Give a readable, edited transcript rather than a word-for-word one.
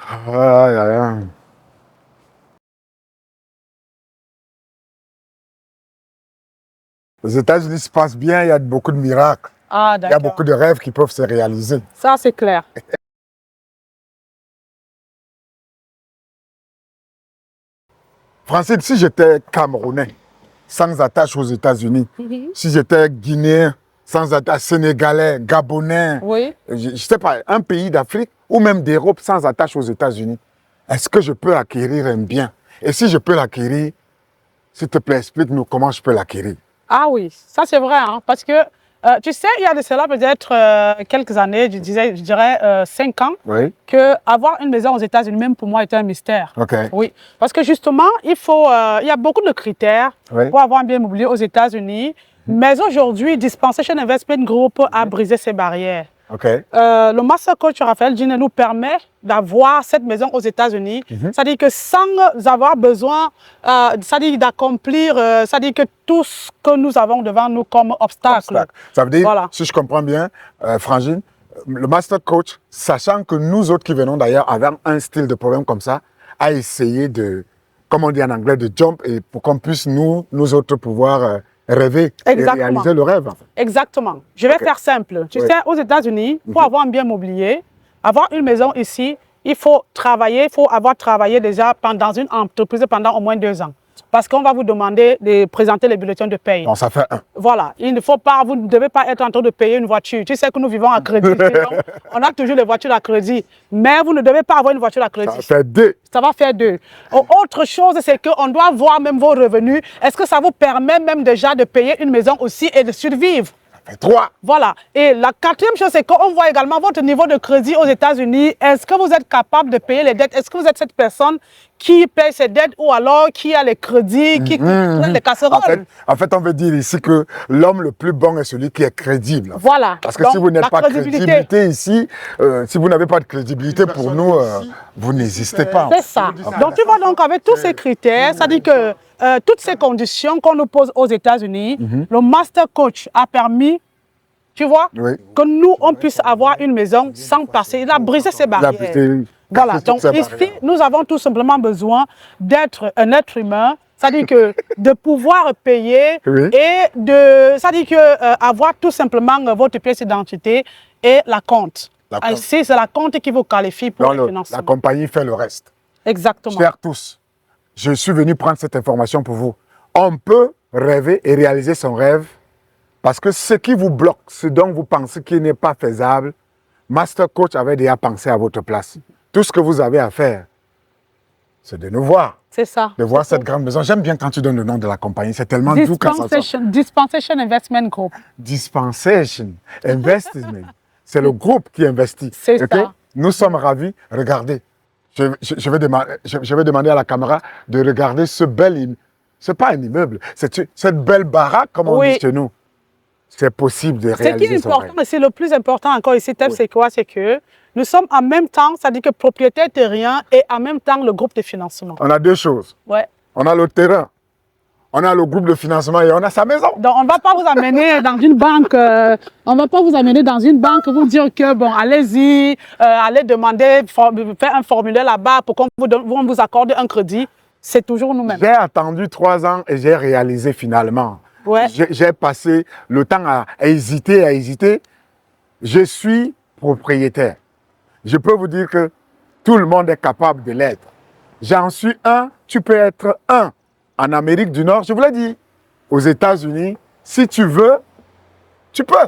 Aïe, aïe, aïe. Les États-Unis se passent bien, il y a beaucoup de miracles. Ah, Il y a d'accord. beaucoup de rêves qui peuvent se réaliser. Ça, c'est clair. Francine, si j'étais Camerounais, sans attache aux États-Unis, si j'étais Guinéen, sans attache, Sénégalais, Gabonais, Oui. je ne sais pas, un pays d'Afrique ou même d'Europe sans attache aux États-Unis, est-ce que je peux acquérir un bien? Et si je peux l'acquérir, s'il te plaît, explique-nous comment je peux l'acquérir. Ah oui, ça c'est vrai, hein, parce que tu sais, il y a de cela peut-être quelques années, je dirais 5 ans, Oui. que avoir une maison aux États-Unis, même pour moi, était un mystère. OK. Oui, parce que justement, il y a beaucoup de critères Oui. pour avoir un bien immobilier aux États-Unis, mais aujourd'hui, Dispensation Investment Group a brisé ces barrières. OK. Le Master Coach Raphaël Dine nous permet d'avoir cette maison aux États-Unis. C'est-à-dire que sans avoir besoin, c'est-à-dire d'accomplir, c'est-à-dire que tout ce que nous avons devant nous comme obstacle. Ça veut dire, Voilà. si je comprends bien, Frangine, le Master Coach, sachant que nous autres qui venons d'ailleurs avec un style de problème comme ça, a essayé de, comme on dit en anglais, de jump et pour qu'on puisse nous autres pouvoir rêver Exactement. et réaliser le rêve. Exactement. Je vais faire simple. Tu sais, aux États-Unis, pour avoir un bien immobilier, avoir une maison ici, il faut travailler, il faut avoir travaillé déjà dans une entreprise pendant au moins 2 ans. Parce qu'on va vous demander de présenter les bulletins de paye. Bon, ça fait un. Voilà, il ne faut pas, vous ne devez pas être en train de payer une voiture. Tu sais que nous vivons à crédit. Sinon, on a toujours les voitures à crédit. Mais vous ne devez pas avoir une voiture à crédit. Ça fait 2. Ça va faire 2. Autre chose, c'est qu'on doit voir même vos revenus. Est-ce que ça vous permet même déjà de payer une maison aussi et de survivre? Ça fait 3. Voilà. Et la 4e chose, c'est qu'on voit également votre niveau de crédit aux États-Unis. Est-ce que vous êtes capable de payer les dettes? Est-ce que vous êtes cette personne qui paye ses dettes ou alors qui a les crédits, qui prend les casseroles? En fait, on veut dire ici que l'homme le plus bon est celui qui est crédible. Voilà. Parce que Donc, si vous n'êtes la pas de crédibilité ici, si vous n'avez pas de crédibilité pour nous, vous n'existez pas. C'est ça. Donc, tu vois, donc, avec tous ces critères, ça dit que toutes ces conditions qu'on nous pose aux États-Unis, le Master Coach a permis, tu vois, que nous, on puisse avoir une maison sans passer. Il a brisé ces barrières. Voilà. Donc, ici, nous avons tout simplement besoin d'être un être humain. C'est-à-dire que de pouvoir payer et c'est-à-dire que avoir tout simplement votre pièce d'identité et la compte. Ici, c'est la compte qui vous qualifie pour le financement. La compagnie fait le reste. Exactement. Chers tous, je suis venu prendre cette information pour vous. On peut rêver et réaliser son rêve parce que ce qui vous bloque, ce dont vous pensez qui n'est pas faisable, Master Coach avait déjà pensé à votre place. Tout ce que vous avez à faire, c'est de nous voir. C'est ça. De voir cette grande maison. J'aime bien quand tu donnes le nom de la compagnie. C'est tellement doux quand ça sort. Dispensation Investment Group. Dispensation Investment. C'est le groupe qui investit. C'est ça. Nous sommes ravis. Regardez. Je vais demander à la caméra de regarder ce bel immeuble. Ce n'est pas un immeuble. C'est cette belle baraque, comme on dit chez nous. C'est possible de réaliser. Ce qui est important, mais c'est le plus important encore ici, c'est quoi? C'est que nous sommes en même temps, c'est-à-dire que propriétaire terrien et en même temps le groupe de financement. On a 2 choses. Ouais. On a le terrain, on a le groupe de financement et on a sa maison. Donc, on ne va pas vous amener dans une banque, vous dire que, bon, allez-y, allez demander, faire un formulaire là-bas pour qu'on vous accorde un crédit. C'est toujours nous-mêmes. J'ai attendu 3 ans et j'ai réalisé finalement. Ouais. J'ai passé le temps à hésiter. Je suis propriétaire. Je peux vous dire que tout le monde est capable de l'être. J'en suis un, tu peux être un. En Amérique du Nord, je vous l'ai dit, aux États-Unis, si tu veux, tu peux.